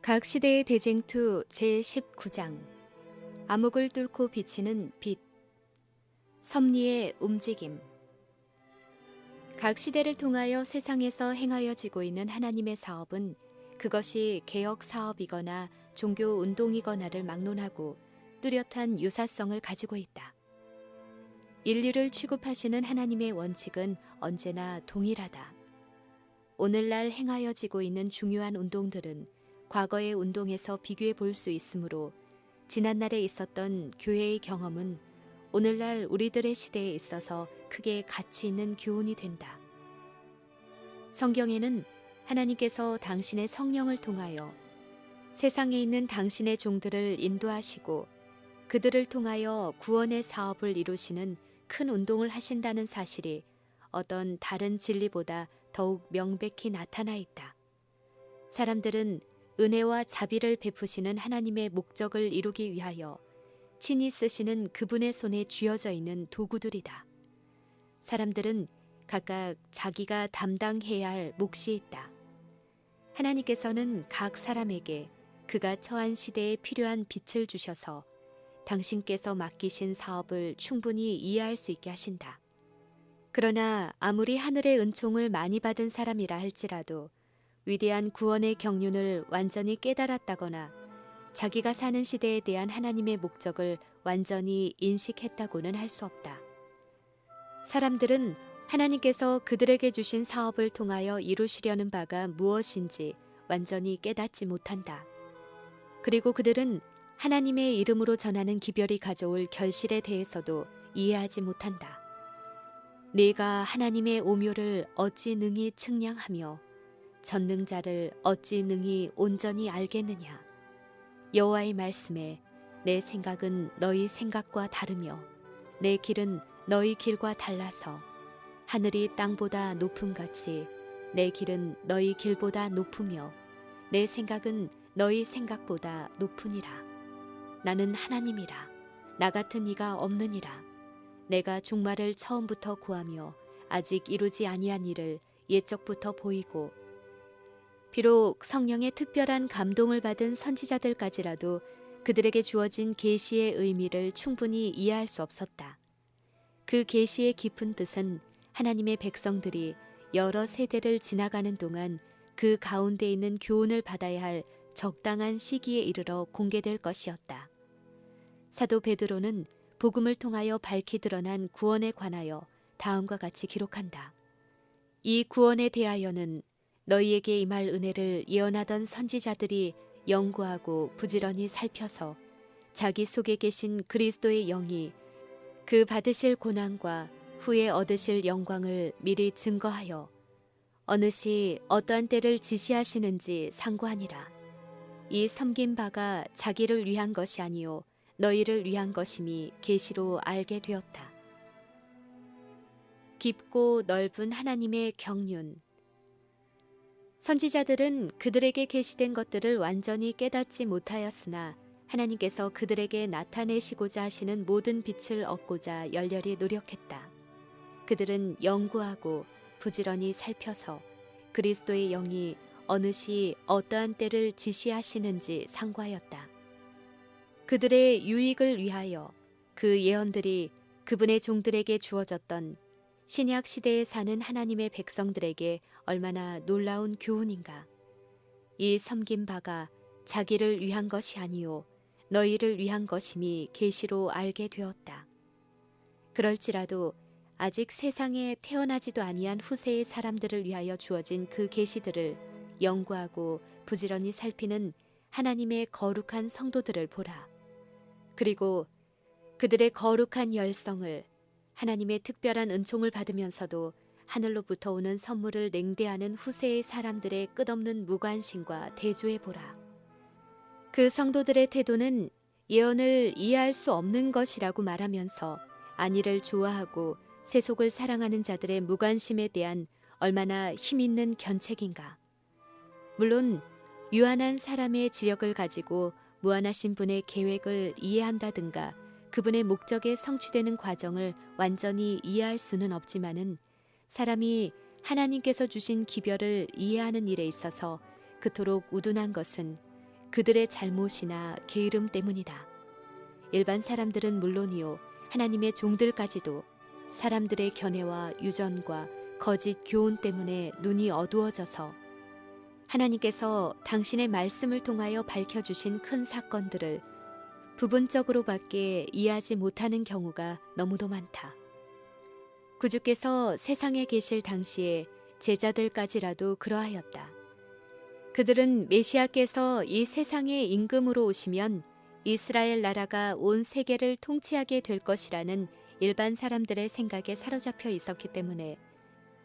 각 시대의 대쟁투 제19장 암흑을 뚫고 비치는 빛 섭리의 움직임. 각 시대를 통하여 세상에서 행하여지고 있는 하나님의 사업은 그것이 개혁 사업이거나 종교 운동이거나를 막론하고 뚜렷한 유사성을 가지고 있다. 인류를 취급하시는 하나님의 원칙은 언제나 동일하다. 오늘날 행하여지고 있는 중요한 운동들은 과거의 운동에서 비교해 볼 수 있으므로 지난날에 있었던 교회의 경험은 오늘날 우리들의 시대에 있어서 크게 가치 있는 교훈이 된다. 성경에는 하나님께서 당신의 성령을 통하여 세상에 있는 당신의 종들을 인도하시고 그들을 통하여 구원의 사업을 이루시는 큰 운동을 하신다는 사실이 어떤 다른 진리보다 더욱 명백히 나타나 있다. 사람들은 은혜와 자비를 베푸시는 하나님의 목적을 이루기 위하여 친히 쓰시는 그분의 손에 쥐어져 있는 도구들이다. 사람들은 각각 자기가 담당해야 할 몫이 있다. 하나님께서는 각 사람에게 그가 처한 시대에 필요한 빛을 주셔서 당신께서 맡기신 사업을 충분히 이해할 수 있게 하신다. 그러나 아무리 하늘의 은총을 많이 받은 사람이라 할지라도 위대한 구원의 경륜을 완전히 깨달았다거나 자기가 사는 시대에 대한 하나님의 목적을 완전히 인식했다고는 할 수 없다. 사람들은 하나님께서 그들에게 주신 사업을 통하여 이루시려는 바가 무엇인지 완전히 깨닫지 못한다. 그리고 그들은 하나님의 이름으로 전하는 기별이 가져올 결실에 대해서도 이해하지 못한다. 네가 하나님의 오묘를 어찌 능히 측량하며 전능자를 어찌 능히 온전히 알겠느냐. 여호와의 말씀에 내 생각은 너희 생각과 다르며 내 길은 너희 길과 달라서 하늘이 땅보다 높음같이 내 길은 너희 길보다 높으며 내 생각은 너희 생각보다 높으니라. 나는 하나님이라. 나 같은 이가 없느니라. 내가 종말을 처음부터 구하며 아직 이루지 아니한 일을 옛적부터 보이고 비록 성령의 특별한 감동을 받은 선지자들까지라도 그들에게 주어진 계시의 의미를 충분히 이해할 수 없었다. 그 계시의 깊은 뜻은 하나님의 백성들이 여러 세대를 지나가는 동안 그 가운데 있는 교훈을 받아야 할 적당한 시기에 이르러 공개될 것이었다. 사도 베드로는 복음을 통하여 밝히 드러난 구원에 관하여 다음과 같이 기록한다. 이 구원에 대하여는 너희에게 임할 은혜를 예언하던 선지자들이 연구하고 부지런히 살펴서 자기 속에 계신 그리스도의 영이 그 받으실 고난과 후에 얻으실 영광을 미리 증거하여 어느 시 어떠한 때를 지시하시는지 상고하니라. 이 섬긴 바가 자기를 위한 것이 아니요 너희를 위한 것임이 계시로 알게 되었다. 깊고 넓은 하나님의 경륜. 선지자들은 그들에게 계시된 것들을 완전히 깨닫지 못하였으나 하나님께서 그들에게 나타내시고자 하시는 모든 빛을 얻고자 열렬히 노력했다. 그들은 연구하고 부지런히 살펴서 그리스도의 영이 어느 시 어떠한 때를 지시하시는지 상고하였다. 그들의 유익을 위하여 그 예언들이 그분의 종들에게 주어졌던 신약 시대에 사는 하나님의 백성들에게 얼마나 놀라운 교훈인가. 이 섬긴 바가 자기를 위한 것이 아니요 너희를 위한 것임이 계시로 알게 되었다. 그럴지라도 아직 세상에 태어나지도 아니한 후세의 사람들을 위하여 주어진 그 계시들을 연구하고 부지런히 살피는 하나님의 거룩한 성도들을 보라. 그리고 그들의 거룩한 열성을 하나님의 특별한 은총을 받으면서도 하늘로부터 오는 선물을 냉대하는 후세의 사람들의 끝없는 무관심과 대조해보라. 그 성도들의 태도는 예언을 이해할 수 없는 것이라고 말하면서 안위를 좋아하고 세속을 사랑하는 자들의 무관심에 대한 얼마나 힘있는 견책인가. 물론 유한한 사람의 지력을 가지고 무한하신 분의 계획을 이해한다든가 그분의 목적에 성취되는 과정을 완전히 이해할 수는 없지만은 사람이 하나님께서 주신 기별을 이해하는 일에 있어서 그토록 우둔한 것은 그들의 잘못이나 게으름 때문이다. 일반 사람들은 물론이요, 하나님의 종들까지도 사람들의 견해와 유전과 거짓 교훈 때문에 눈이 어두워져서 하나님께서 당신의 말씀을 통하여 밝혀주신 큰 사건들을 부분적으로밖에 이해하지 못하는 경우가 너무도 많다. 구주께서 세상에 계실 당시에 제자들까지라도 그러하였다. 그들은 메시아께서 이 세상의 임금으로 오시면 이스라엘 나라가 온 세계를 통치하게 될 것이라는 일반 사람들의 생각에 사로잡혀 있었기 때문에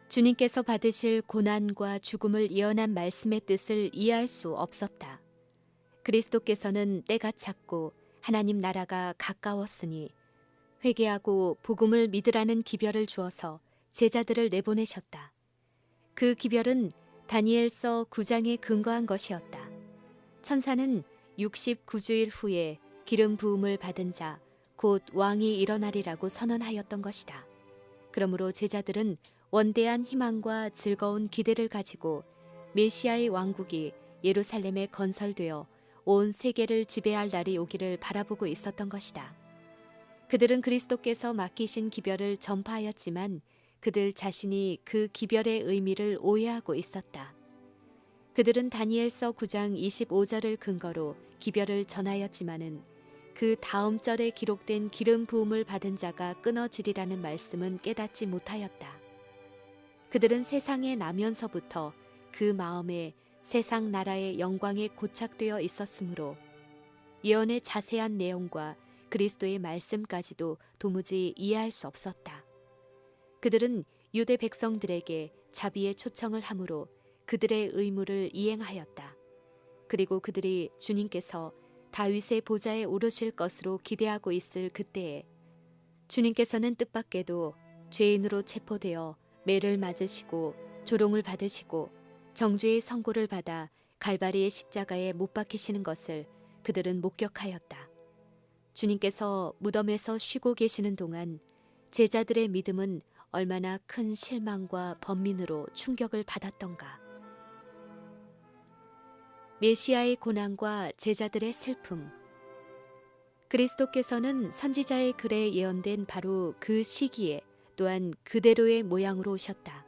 주님께서 받으실 고난과 죽음을 예언한 말씀의 뜻을 이해할 수 없었다. 그리스도께서는 때가 찼고 하나님 나라가 가까웠으니 회개하고 복음을 믿으라는 기별을 주어서 제자들을 내보내셨다. 그 기별은 다니엘서 9장에 근거한 것이었다. 천사는 69주일 후에 기름 부음을 받은 자, 곧 왕이 일어나리라고 선언하였던 것이다. 그러므로 제자들은 원대한 희망과 즐거운 기대를 가지고 메시아의 왕국이 예루살렘에 건설되어 온 세계를 지배할 날이 오기를 바라보고 있었던 것이다. 그들은 그리스도께서 맡기신 기별을 전파하였지만 그들 자신이 그 기별의 의미를 오해하고 있었다. 그들은 다니엘서 9장 25절을 근거로 기별을 전하였지만은 그 다음 절에 기록된 기름 부음을 받은 자가 끊어지리라는 말씀은 깨닫지 못하였다. 그들은 세상에 나면서부터 그 마음에 세상 나라의 영광에 고착되어 있었으므로 예언의 자세한 내용과 그리스도의 말씀까지도 도무지 이해할 수 없었다. 그들은 유대 백성들에게 자비의 초청을 하므로 그들의 의무를 이행하였다. 그리고 그들이 주님께서 다윗의 보좌에 오르실 것으로 기대하고 있을 그때에 주님께서는 뜻밖에도 죄인으로 체포되어 매를 맞으시고 조롱을 받으시고 정죄의 선고를 받아 갈바리의 십자가에 못 박히시는 것을 그들은 목격하였다. 주님께서 무덤에서 쉬고 계시는 동안 제자들의 믿음은 얼마나 큰 실망과 번민으로 충격을 받았던가. 메시아의 고난과 제자들의 슬픔. 그리스도께서는 선지자의 글에 예언된 바로 그 시기에 또한 그대로의 모양으로 오셨다.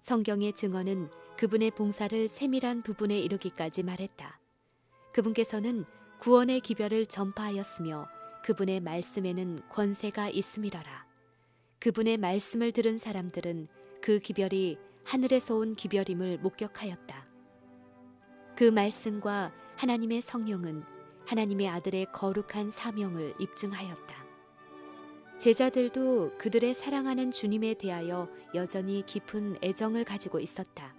성경의 증언은 그분의 봉사를 세밀한 부분에 이르기까지 말했다. 그분께서는 구원의 기별을 전파하였으며 그분의 말씀에는 권세가 있음이러라. 그분의 말씀을 들은 사람들은 그 기별이 하늘에서 온 기별임을 목격하였다. 그 말씀과 하나님의 성령은 하나님의 아들의 거룩한 사명을 입증하였다. 제자들도 그들의 사랑하는 주님에 대하여 여전히 깊은 애정을 가지고 있었다.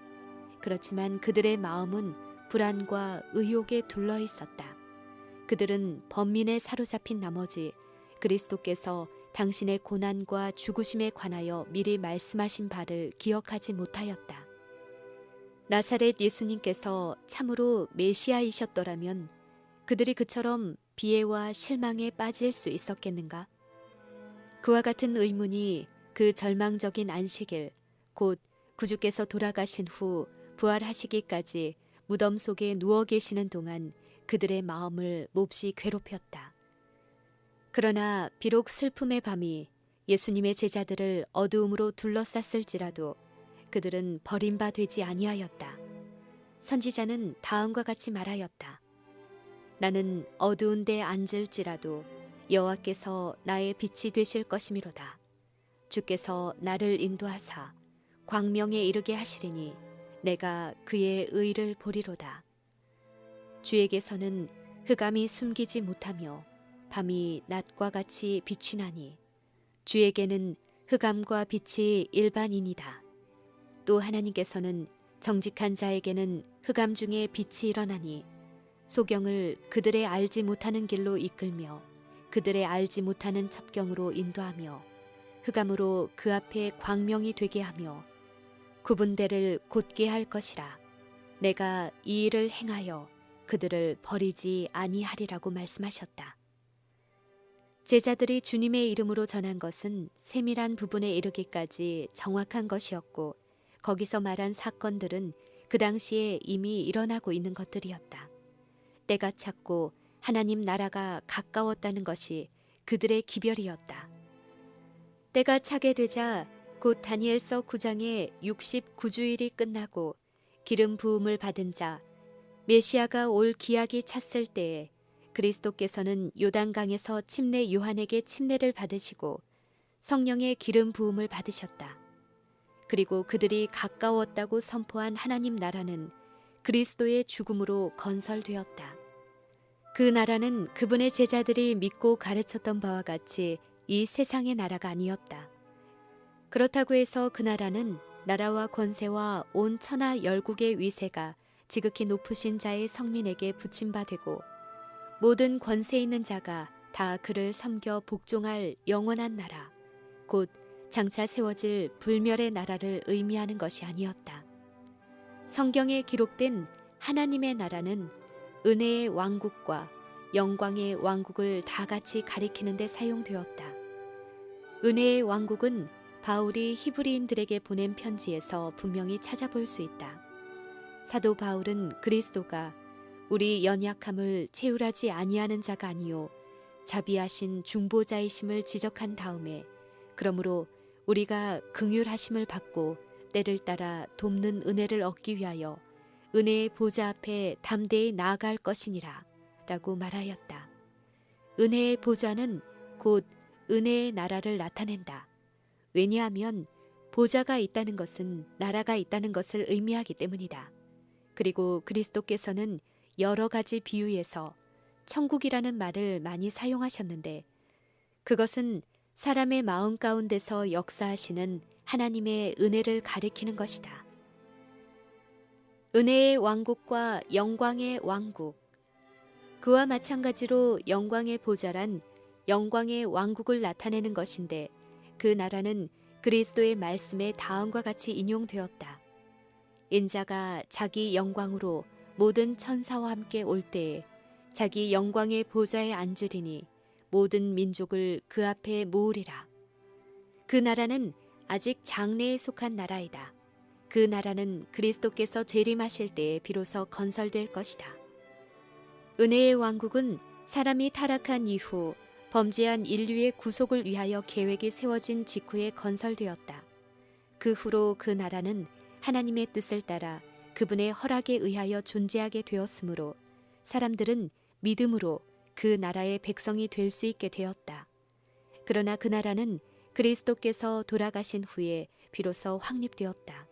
그렇지만 그들의 마음은 불안과 의욕에 둘러 있었다. 그들은 번민에 사로잡힌 나머지 그리스도께서 당신의 고난과 죽으심에 관하여 미리 말씀하신 바를 기억하지 못하였다. 나사렛 예수님께서 참으로 메시아이셨더라면 그들이 그처럼 비애와 실망에 빠질 수 있었겠는가? 그와 같은 의문이 그 절망적인 안식일, 곧 구주께서 돌아가신 후 부활하시기까지 무덤 속에 누워 계시는 동안 그들의 마음을 몹시 괴롭혔다. 그러나 비록 슬픔의 밤이 예수님의 제자들을 어두움으로 둘러쌌을지라도 그들은 버림바 되지 아니하였다. 선지자는 다음과 같이 말하였다. 나는 어두운 데 앉을지라도 여호와께서 나의 빛이 되실 것이미로다. 주께서 나를 인도하사 광명에 이르게 하시리니 내가 그의 의를 보리로다. 주에게서는 흑암이 숨기지 못하며 밤이 낮과 같이 비추나니 주에게는 흑암과 빛이 일반이니이다. 또 하나님께서는 정직한 자에게는 흑암 중에 빛이 일어나니 소경을 그들의 알지 못하는 길로 이끌며 그들의 알지 못하는 첩경으로 인도하며 흑암으로 그 앞에 광명이 되게 하며 구분대를 곧게 할 것이라. 내가 이 일을 행하여 그들을 버리지 아니하리라고 말씀하셨다. 제자들이 주님의 이름으로 전한 것은 세밀한 부분에 이르기까지 정확한 것이었고 거기서 말한 사건들은 그 당시에 이미 일어나고 있는 것들이었다. 때가 찼고 하나님 나라가 가까웠다는 것이 그들의 기별이었다. 때가 차게 되자 곧 다니엘서 9장의 69주일이 끝나고 기름 부음을 받은 자 메시아가 올 기약이 찼을 때에 그리스도께서는 요단강에서 침례 요한에게 침례를 받으시고 성령의 기름 부음을 받으셨다. 그리고 그들이 가까웠다고 선포한 하나님 나라는 그리스도의 죽음으로 건설되었다. 그 나라는 그분의 제자들이 믿고 가르쳤던 바와 같이 이 세상의 나라가 아니었다. 그렇다고 해서 그 나라는 나라와 권세와 온 천하 열국의 위세가 지극히 높으신 자의 성민에게 붙임바 되고 모든 권세 있는 자가 다 그를 섬겨 복종할 영원한 나라, 곧 장차 세워질 불멸의 나라를 의미하는 것이 아니었다. 성경에 기록된 하나님의 나라는 은혜의 왕국과 영광의 왕국을 다 같이 가리키는 데 사용되었다. 은혜의 왕국은 바울이 히브리인들에게 보낸 편지에서 분명히 찾아볼 수 있다. 사도 바울은 그리스도가 우리 연약함을 채울하지 아니하는 자가 아니요 자비하신 중보자이심을 지적한 다음에 그러므로 우리가 긍휼하심을 받고 때를 따라 돕는 은혜를 얻기 위하여 은혜의 보좌 앞에 담대히 나아갈 것이니라 라고 말하였다. 은혜의 보좌는 곧 은혜의 나라를 나타낸다. 왜냐하면 보좌가 있다는 것은 나라가 있다는 것을 의미하기 때문이다. 그리고 그리스도께서는 여러 가지 비유에서 천국이라는 말을 많이 사용하셨는데 그것은 사람의 마음 가운데서 역사하시는 하나님의 은혜를 가리키는 것이다. 은혜의 왕국과 영광의 왕국. 그와 마찬가지로 영광의 보좌란 영광의 왕국을 나타내는 것인데 그 나라는 그리스도의 말씀에 다음과 같이 인용되었다. 인자가 자기 영광으로 모든 천사와 함께 올 때에 자기 영광의 보좌에 앉으리니 모든 민족을 그 앞에 모으리라. 그 나라는 아직 장래에 속한 나라이다. 그 나라는 그리스도께서 재림하실 때에 비로소 건설될 것이다. 은혜의 왕국은 사람이 타락한 이후 범죄한 인류의 구속을 위하여 계획이 세워진 직후에 건설되었다. 그 후로 그 나라는 하나님의 뜻을 따라 그분의 허락에 의하여 존재하게 되었으므로 사람들은 믿음으로 그 나라의 백성이 될 수 있게 되었다. 그러나 그 나라는 그리스도께서 돌아가신 후에 비로소 확립되었다.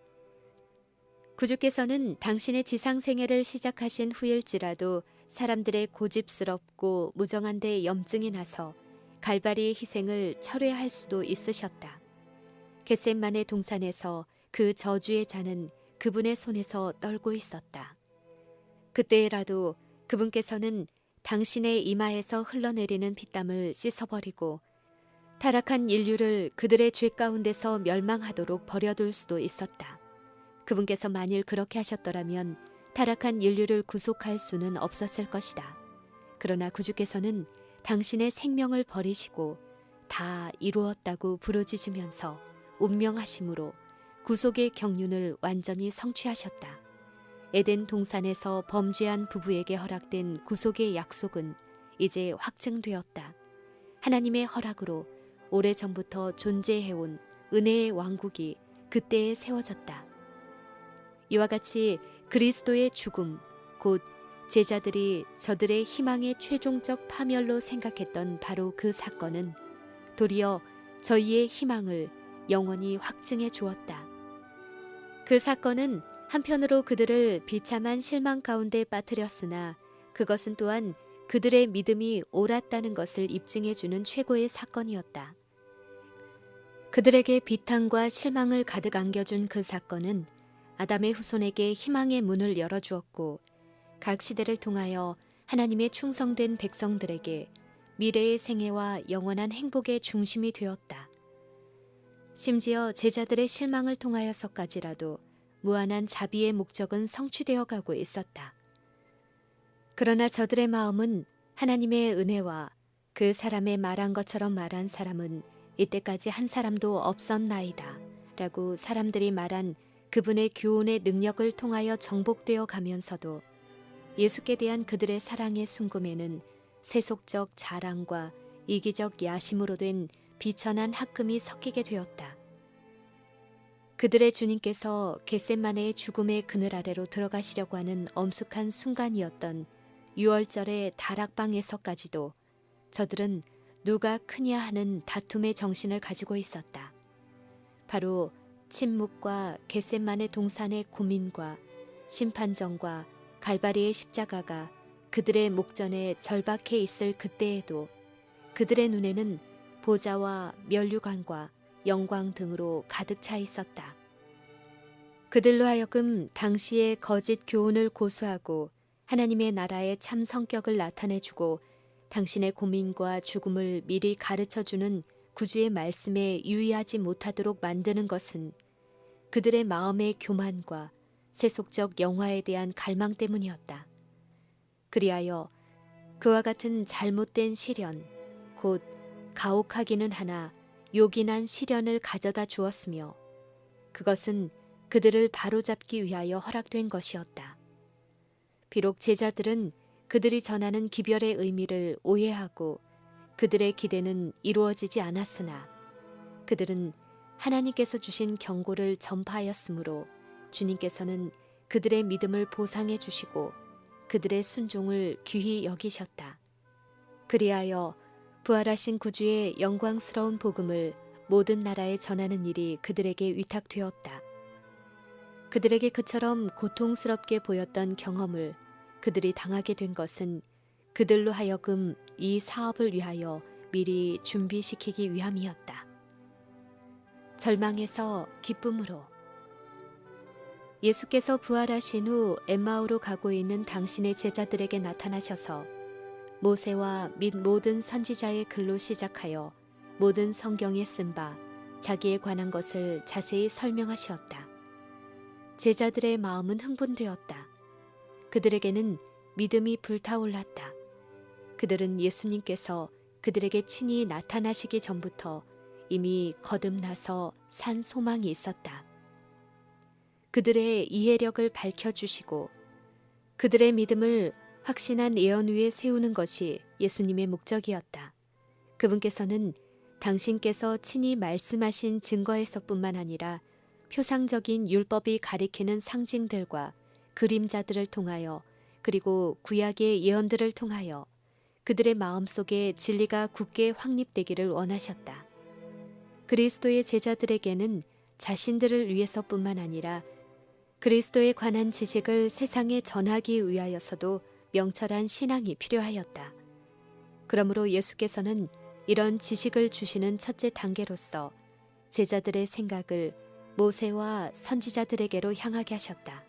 구주께서는 당신의 지상 생애를 시작하신 후일지라도 사람들의 고집스럽고 무정한 데 염증이 나서 갈바리의 희생을 철회할 수도 있으셨다. 겟셋만의 동산에서 그 저주의 잔은 그분의 손에서 떨고 있었다. 그때라도 그분께서는 당신의 이마에서 흘러내리는 피땀을 씻어버리고 타락한 인류를 그들의 죄 가운데서 멸망하도록 버려둘 수도 있었다. 그분께서 만일 그렇게 하셨더라면 타락한 인류를 구속할 수는 없었을 것이다. 그러나 구주께서는 당신의 생명을 버리시고 다 이루었다고 부르짖으면서 운명하심으로 구속의 경륜을 완전히 성취하셨다. 에덴 동산에서 범죄한 부부에게 허락된 구속의 약속은 이제 확증되었다. 하나님의 허락으로 오래전부터 존재해온 은혜의 왕국이 그때에 세워졌다. 이와 같이 그리스도의 죽음, 곧 제자들이 저들의 희망의 최종적 파멸로 생각했던 바로 그 사건은 도리어 저희의 희망을 영원히 확증해 주었다. 그 사건은 한편으로 그들을 비참한 실망 가운데 빠뜨렸으나 그것은 또한 그들의 믿음이 옳았다는 것을 입증해 주는 최고의 사건이었다. 그들에게 비탄과 실망을 가득 안겨준 그 사건은 아담의 후손에게 희망의 문을 열어주었고 각 시대를 통하여 하나님의 충성된 백성들에게 미래의 생애와 영원한 행복의 중심이 되었다. 심지어 제자들의 실망을 통하여서까지라도 무한한 자비의 목적은 성취되어 가고 있었다. 그러나 저들의 마음은 하나님의 은혜와 그 사람의 말한 것처럼 말한 사람은 이때까지 한 사람도 없었나이다 라고 사람들이 말한 그분의 교훈의 능력을 통하여 정복되어 가면서도 예수께 대한 그들의 사랑의 순금에는 세속적 자랑과 이기적 야심으로 된 비천한 학금이 섞이게 되었다. 그들의 주님께서 겟셋마네의 죽음의 그늘 아래로 들어가시려고 하는 엄숙한 순간이었던 6월절의 다락방에서까지도 저들은 누가 크냐 하는 다툼의 정신을 가지고 있었다. 바로 침묵과 겟셋마네 동산의 고민과 심판정과 갈바리의 십자가가 그들의 목전에 절박해 있을 그때에도 그들의 눈에는 보좌와 면류관과 영광 등으로 가득 차 있었다. 그들로 하여금 당시의 거짓 교훈을 고수하고 하나님의 나라의 참 성격을 나타내주고 당신의 고민과 죽음을 미리 가르쳐주는 구주의 말씀에 유의하지 못하도록 만드는 것은 그들의 마음의 교만과 세속적 영화에 대한 갈망 때문이었다. 그리하여 그와 같은 잘못된 시련, 곧 가혹하기는 하나 요긴한 시련을 가져다 주었으며 그것은 그들을 바로잡기 위하여 허락된 것이었다. 비록 제자들은 그들이 전하는 기별의 의미를 오해하고 그들의 기대는 이루어지지 않았으나 그들은 하나님께서 주신 경고를 전파하였으므로 주님께서는 그들의 믿음을 보상해 주시고 그들의 순종을 귀히 여기셨다. 그리하여 부활하신 구주의 영광스러운 복음을 모든 나라에 전하는 일이 그들에게 위탁되었다. 그들에게 그처럼 고통스럽게 보였던 경험을 그들이 당하게 된 것은 그들로 하여금 이 사업을 위하여 미리 준비시키기 위함이었다. 절망에서 기쁨으로. 예수께서 부활하신 후 엠마오로 가고 있는 당신의 제자들에게 나타나셔서 모세와 및 모든 선지자의 글로 시작하여 모든 성경에 쓴 바 자기에 관한 것을 자세히 설명하시었다. 제자들의 마음은 흥분되었다. 그들에게는 믿음이 불타올랐다. 그들은 예수님께서 그들에게 친히 나타나시기 전부터 이미 거듭나서 산 소망이 있었다. 그들의 이해력을 밝혀주시고 그들의 믿음을 확신한 예언 위에 세우는 것이 예수님의 목적이었다. 그분께서는 당신께서 친히 말씀하신 증거에서뿐만 아니라 표상적인 율법이 가리키는 상징들과 그림자들을 통하여 그리고 구약의 예언들을 통하여 그들의 마음속에 진리가 굳게 확립되기를 원하셨다. 그리스도의 제자들에게는 자신들을 위해서뿐만 아니라 그리스도에 관한 지식을 세상에 전하기 위하여서도 명철한 신앙이 필요하였다. 그러므로 예수께서는 이런 지식을 주시는 첫째 단계로서 제자들의 생각을 모세와 선지자들에게로 향하게 하셨다.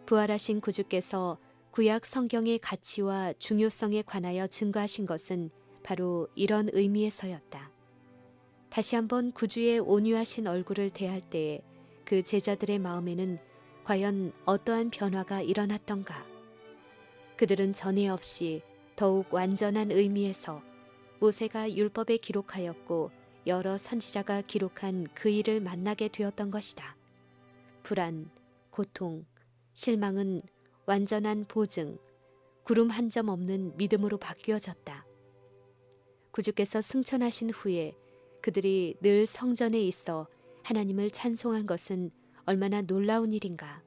부활하신 구주께서 구약 성경의 가치와 중요성에 관하여 증거하신 것은 바로 이런 의미에서였다. 다시 한번 구주의 온유하신 얼굴을 대할 때에 그 제자들의 마음에는 과연 어떠한 변화가 일어났던가. 그들은 전에 없이 더욱 완전한 의미에서 모세가 율법에 기록하였고 여러 선지자가 기록한 그 일을 만나게 되었던 것이다. 불안, 고통, 실망은 완전한 보증, 구름 한 점 없는 믿음으로 바뀌어졌다. 구주께서 승천하신 후에 그들이 늘 성전에 있어 하나님을 찬송한 것은 얼마나 놀라운 일인가.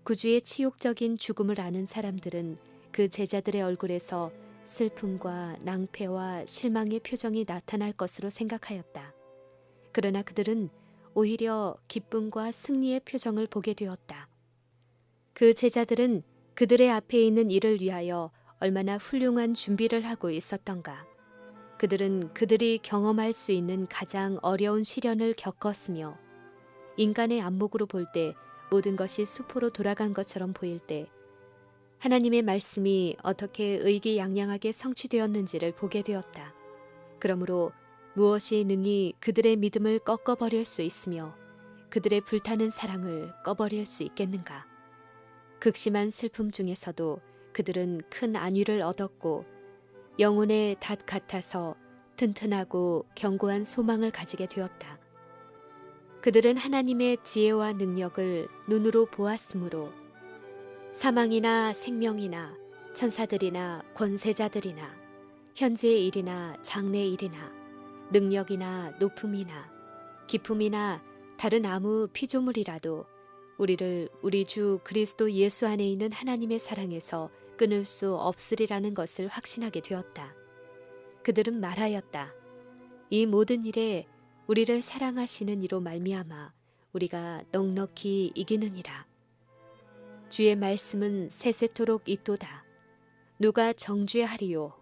구주의 치욕적인 죽음을 아는 사람들은 그 제자들의 얼굴에서 슬픔과 낭패와 실망의 표정이 나타날 것으로 생각하였다. 그러나 그들은 오히려 기쁨과 승리의 표정을 보게 되었다. 그 제자들은 그들의 앞에 있는 일을 위하여 얼마나 훌륭한 준비를 하고 있었던가. 그들은 그들이 경험할 수 있는 가장 어려운 시련을 겪었으며 인간의 안목으로 볼 때 모든 것이 수포로 돌아간 것처럼 보일 때 하나님의 말씀이 어떻게 의기양양하게 성취되었는지를 보게 되었다. 그러므로 무엇이 능히 그들의 믿음을 꺾어버릴 수 있으며 그들의 불타는 사랑을 꺼버릴 수 있겠는가. 극심한 슬픔 중에서도 그들은 큰 안위를 얻었고 영혼의 닷 같아서 튼튼하고 견고한 소망을 가지게 되었다. 그들은 하나님의 지혜와 능력을 눈으로 보았으므로 사망이나 생명이나 천사들이나 권세자들이나 현재의 일이나 장래의 일이나 능력이나 높음이나 기품이나 다른 아무 피조물이라도 우리를 우리 주 그리스도 예수 안에 있는 하나님의 사랑에서 끊을 수 없으리라는 것을 확신하게 되었다. 그들은 말하였다. 이 모든 일에 우리를 사랑하시는 이로 말미암아 우리가 넉넉히 이기느니라. 주의 말씀은 세세토록 있도다. 누가 정죄하리요?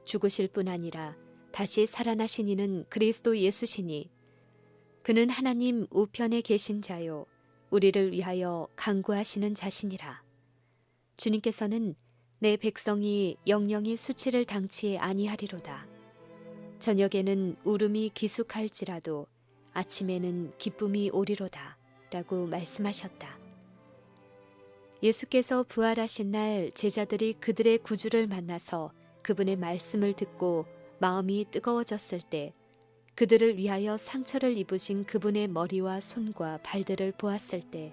죽으실 뿐 아니라 다시 살아나신 이는 그리스도 예수시니 그는 하나님 우편에 계신 자요 우리를 위하여 간구하시는 자시니라. 주님께서는 내 백성이 영영이 수치를 당치 아니하리로다. 저녁에는 울음이 기숙할지라도 아침에는 기쁨이 오리로다 라고 말씀하셨다. 예수께서 부활하신 날 제자들이 그들의 구주를 만나서 그분의 말씀을 듣고 마음이 뜨거워졌을 때 그들을 위하여 상처를 입으신 그분의 머리와 손과 발들을 보았을 때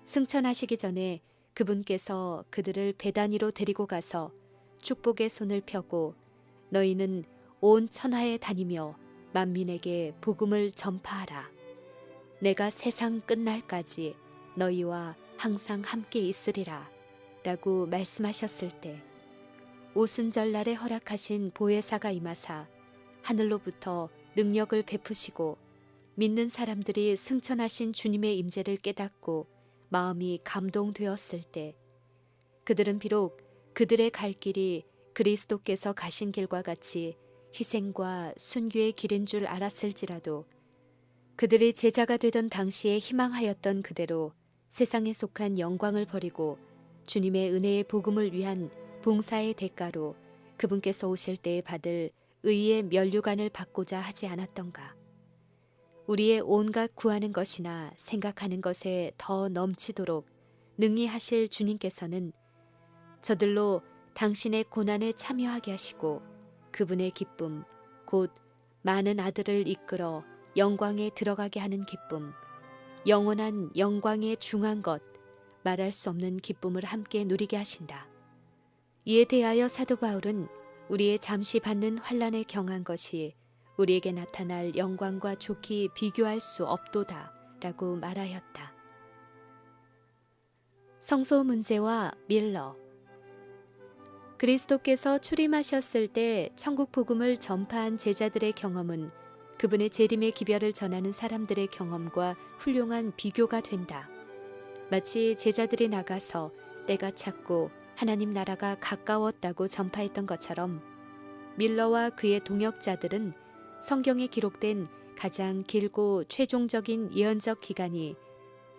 승천하시기 전에 그분께서 그들을 베다니로 데리고 가서 축복의 손을 펴고 너희는 온 천하에 다니며 만민에게 복음을 전파하라. 내가 세상 끝날까지 너희와 항상 함께 있으리라 라고 말씀하셨을 때 오순절날에 허락하신 보혜사가 임하사 하늘로부터 능력을 베푸시고 믿는 사람들이 승천하신 주님의 임재를 깨닫고 마음이 감동되었을 때 그들은 비록 그들의 갈 길이 그리스도께서 가신 길과 같이 희생과 순교의 길인 줄 알았을지라도 그들이 제자가 되던 당시에 희망하였던 그대로 세상에 속한 영광을 버리고 주님의 은혜의 복음을 위한 봉사의 대가로 그분께서 오실 때에 받을 의의 면류관을 받고자 하지 않았던가. 우리의 온갖 구하는 것이나 생각하는 것에 더 넘치도록 능히 하실 주님께서는 저들로 당신의 고난에 참여하게 하시고 그분의 기쁨, 곧 많은 아들을 이끌어 영광에 들어가게 하는 기쁨, 영원한 영광의 중한 것, 말할 수 없는 기쁨을 함께 누리게 하신다. 이에 대하여 사도 바울은 우리의 잠시 받는 환난에 경한 것이 우리에게 나타날 영광과 좋게 비교할 수 없도다 라고 말하였다. 성소 문제와 밀러. 그리스도께서 출임하셨을 때 천국 복음을 전파한 제자들의 경험은 그분의 재림의 기별을 전하는 사람들의 경험과 훌륭한 비교가 된다. 마치 제자들이 나가서 때가 찼고 하나님 나라가 가까웠다고 전파했던 것처럼 밀러와 그의 동역자들은 성경에 기록된 가장 길고 최종적인 예언적 기간이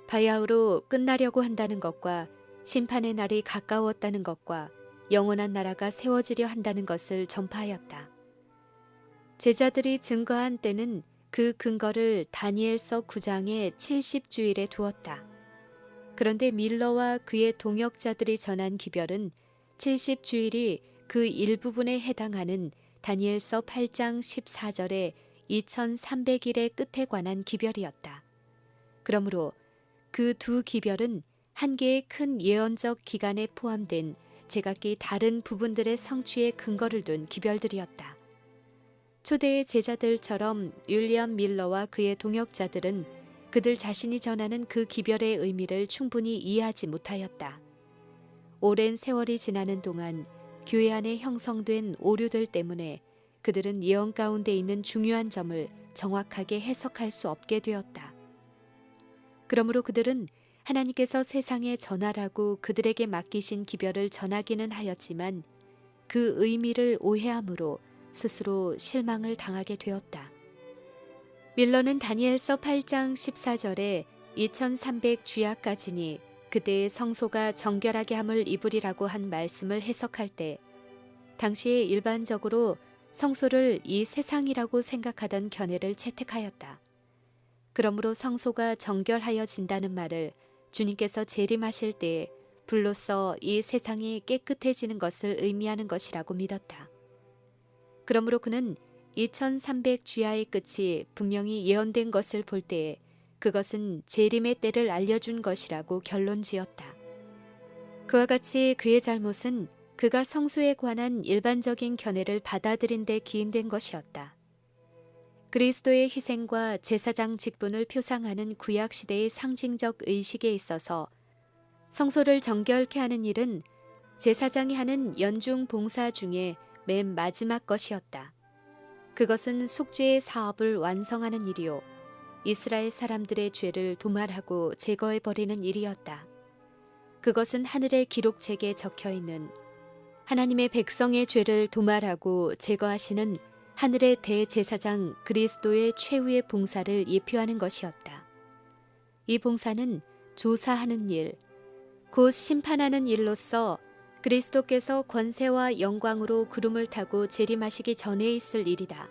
바야흐로 끝나려고 한다는 것과 심판의 날이 가까웠다는 것과 영원한 나라가 세워지려 한다는 것을 전파하였다. 제자들이 증거한 때는 그 근거를 다니엘서 9장의 70주일에 두었다. 그런데 밀러와 그의 동역자들이 전한 기별은 70주일이 그 일부분에 해당하는 다니엘서 8장 14절의 2300일의 끝에 관한 기별이었다. 그러므로 그 두 기별은 한 개의 큰 예언적 기간에 포함된 제각기 다른 부분들의 성취에 근거를 둔 기별들이었다. 초대의 제자들처럼 윌리엄 밀러와 그의 동역자들은 그들 자신이 전하는 그 기별의 의미를 충분히 이해하지 못하였다. 오랜 세월이 지나는 동안 교회 안에 형성된 오류들 때문에 그들은 예언 가운데 있는 중요한 점을 정확하게 해석할 수 없게 되었다. 그러므로 그들은 하나님께서 세상에 전하라고 그들에게 맡기신 기별을 전하기는 하였지만 그 의미를 오해함으로 스스로 실망을 당하게 되었다. 밀러는 다니엘서 8장 14절에 2300 주야까지니 그때의 성소가 정결하게 함을 입으리라고 한 말씀을 해석할 때 당시에 일반적으로 성소를 이 세상이라고 생각하던 견해를 채택하였다. 그러므로 성소가 정결하여진다는 말을 주님께서 재림하실 때에 불로써 이 세상이 깨끗해지는 것을 의미하는 것이라고 믿었다. 그러므로 그는 2300 주야의 끝이 분명히 예언된 것을 볼 때에 그것은 재림의 때를 알려준 것이라고 결론지었다. 그와 같이 그의 잘못은 그가 성소에 관한 일반적인 견해를 받아들인 데 기인된 것이었다. 그리스도의 희생과 제사장 직분을 표상하는 구약시대의 상징적 의식에 있어서 성소를 정결케 하는 일은 제사장이 하는 연중 봉사 중에 맨 마지막 것이었다. 그것은 속죄의 사업을 완성하는 일이요, 이스라엘 사람들의 죄를 도말하고 제거해버리는 일이었다. 그것은 하늘의 기록책에 적혀있는 하나님의 백성의 죄를 도말하고 제거하시는 하늘의 대제사장 그리스도의 최후의 봉사를 예표하는 것이었다. 이 봉사는 조사하는 일, 곧 심판하는 일로서 그리스도께서 권세와 영광으로 구름을 타고 재림하시기 전에 있을 일이다.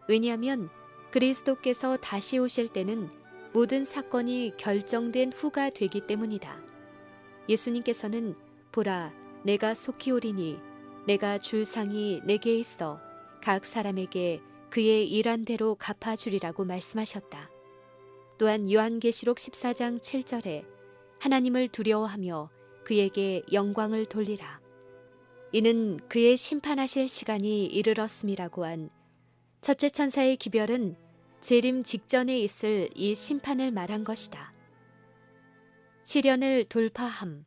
왜냐하면 그리스도께서 다시 오실 때는 모든 사건이 결정된 후가 되기 때문이다. 예수님께서는 보라, 내가 속히 오리니 내가 줄 상이 내게 있어 각 사람에게 그의 일한 대로 갚아주리라고 말씀하셨다. 또한 요한계시록 14장 7절에 하나님을 두려워하며 그에게 영광을 돌리라. 이는 그의 심판하실 시간이 이르렀음이라고 한 첫째 천사의 기별은 재림 직전에 있을 이 심판을 말한 것이다. 시련을 돌파함.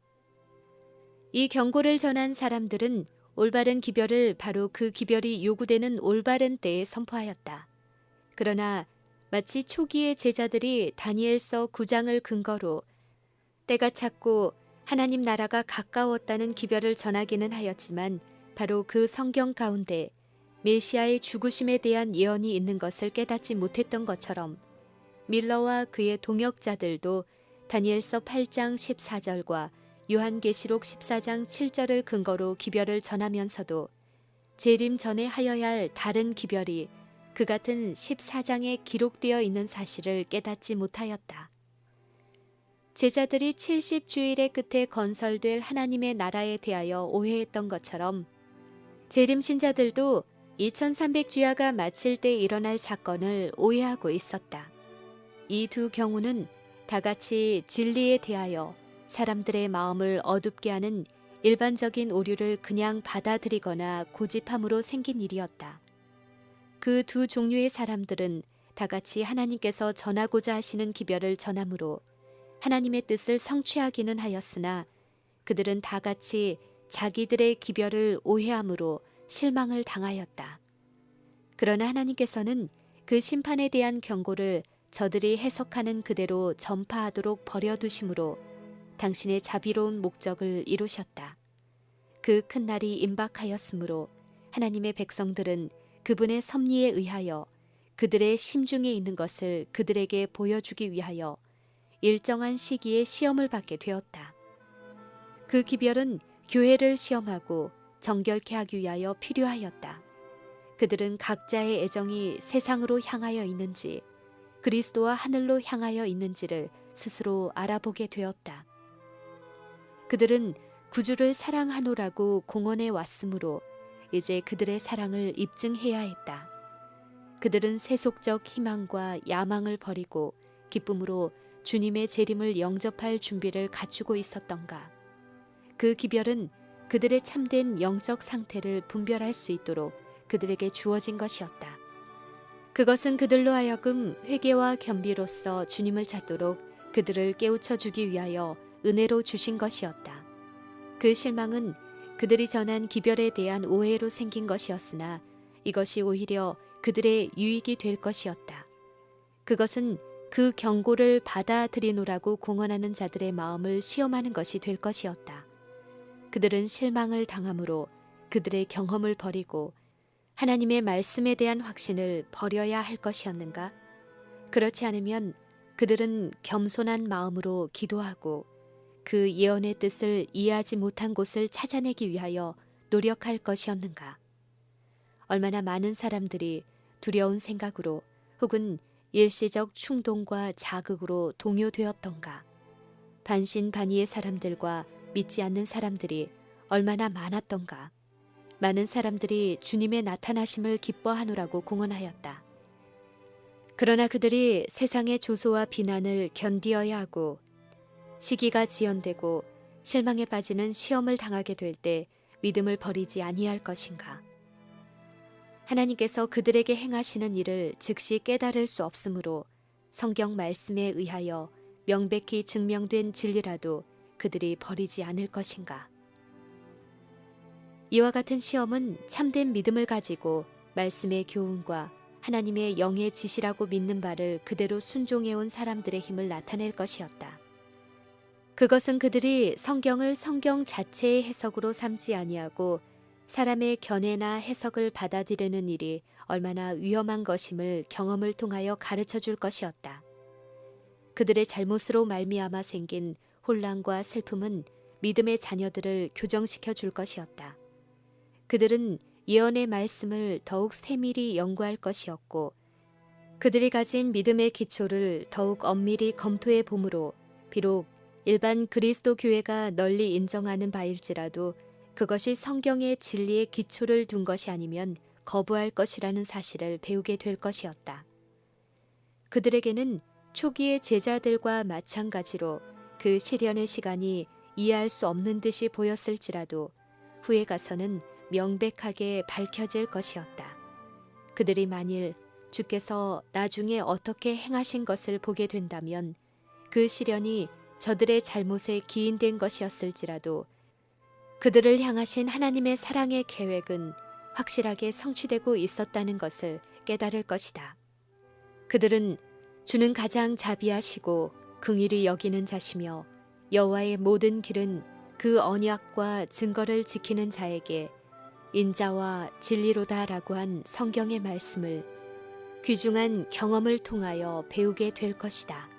이 경고를 전한 사람들은 올바른 기별을 바로 그 기별이 요구되는 올바른 때에 선포하였다. 그러나 마치 초기의 제자들이 다니엘서 9장을 근거로 때가 찼고 하나님 나라가 가까웠다는 기별을 전하기는 하였지만 바로 그 성경 가운데 메시아의 죽으심에 대한 예언이 있는 것을 깨닫지 못했던 것처럼 밀러와 그의 동역자들도 다니엘서 8장 14절과 요한계시록 14장 7절을 근거로 기별을 전하면서도 재림 전에 하여야 할 다른 기별이 그 같은 14장에 기록되어 있는 사실을 깨닫지 못하였다. 제자들이 70주일의 끝에 건설될 하나님의 나라에 대하여 오해했던 것처럼 재림 신자들도 2300주야가 마칠 때 일어날 사건을 오해하고 있었다. 이 두 경우는 다 같이 진리에 대하여 사람들의 마음을 어둡게 하는 일반적인 오류를 그냥 받아들이거나 고집함으로 생긴 일이었다. 그 두 종류의 사람들은 다 같이 하나님께서 전하고자 하시는 기별을 전함으로 하나님의 뜻을 성취하기는 하였으나 그들은 다 같이 자기들의 기별을 오해함으로 실망을 당하였다. 그러나 하나님께서는 그 심판에 대한 경고를 저들이 해석하는 그대로 전파하도록 버려두심으로 당신의 자비로운 목적을 이루셨다. 그 큰 날이 임박하였으므로 하나님의 백성들은 그분의 섭리에 의하여 그들의 심중에 있는 것을 그들에게 보여주기 위하여 일정한 시기에 시험을 받게 되었다. 그 기별은 교회를 시험하고 정결케 하기 위하여 필요하였다. 그들은 각자의 애정이 세상으로 향하여 있는지 그리스도와 하늘로 향하여 있는지를 스스로 알아보게 되었다. 그들은 구주를 사랑하노라고 공언해 왔으므로 이제 그들의 사랑을 입증해야 했다. 그들은 세속적 희망과 야망을 버리고 기쁨으로 주님의 재림을 영접할 준비를 갖추고 있었던가. 그 기별은 그들의 참된 영적 상태를 분별할 수 있도록 그들에게 주어진 것이었다. 그것은 그들로 하여금 회개와 겸비로써 주님을 찾도록 그들을 깨우쳐 주기 위하여 은혜로 주신 것이었다. 그 실망은 그들이 전한 기별에 대한 오해로 생긴 것이었으나 이것이 오히려 그들의 유익이 될 것이었다. 그것은 그 경고를 받아들이노라고 공언하는 자들의 마음을 시험하는 것이 될 것이었다. 그들은 실망을 당함으로 그들의 경험을 버리고 하나님의 말씀에 대한 확신을 버려야 할 것이었는가? 그렇지 않으면 그들은 겸손한 마음으로 기도하고 그 예언의 뜻을 이해하지 못한 곳을 찾아내기 위하여 노력할 것이었는가? 얼마나 많은 사람들이 두려운 생각으로 혹은 일시적 충동과 자극으로 동요되었던가. 반신반의의 사람들과 믿지 않는 사람들이 얼마나 많았던가. 많은 사람들이 주님의 나타나심을 기뻐하노라고 공언하였다. 그러나 그들이 세상의 조소와 비난을 견디어야 하고 시기가 지연되고 실망에 빠지는 시험을 당하게 될 때 믿음을 버리지 아니할 것인가? 하나님께서 그들에게 행하시는 일을 즉시 깨달을 수 없으므로 성경 말씀에 의하여 명백히 증명된 진리라도 그들이 버리지 않을 것인가? 이와 같은 시험은 참된 믿음을 가지고 말씀의 교훈과 하나님의 영의 지시라고 믿는 바를 그대로 순종해온 사람들의 힘을 나타낼 것이었다. 그것은 그들이 성경을 성경 자체의 해석으로 삼지 아니하고 사람의 견해나 해석을 받아들이는 일이 얼마나 위험한 것임을 경험을 통하여 가르쳐 줄 것이었다. 그들의 잘못으로 말미암아 생긴 혼란과 슬픔은 믿음의 자녀들을 교정시켜 줄 것이었다. 그들은 예언의 말씀을 더욱 세밀히 연구할 것이었고 그들이 가진 믿음의 기초를 더욱 엄밀히 검토해 봄으로 비록 일반 그리스도 교회가 널리 인정하는 바일지라도 그것이 성경의 진리의 기초를 둔 것이 아니면 거부할 것이라는 사실을 배우게 될 것이었다. 그들에게는 초기의 제자들과 마찬가지로 그 시련의 시간이 이해할 수 없는 듯이 보였을지라도 후에 가서는 명백하게 밝혀질 것이었다. 그들이 만일 주께서 나중에 어떻게 행하신 것을 보게 된다면 그 시련이 저들의 잘못에 기인된 것이었을지라도 그들을 향하신 하나님의 사랑의 계획은 확실하게 성취되고 있었다는 것을 깨달을 것이다. 그들은 주는 가장 자비하시고 긍휼히 여기는 자시며 여호와의 모든 길은 그 언약과 증거를 지키는 자에게 인자와 진리로다라고 한 성경의 말씀을 귀중한 경험을 통하여 배우게 될 것이다.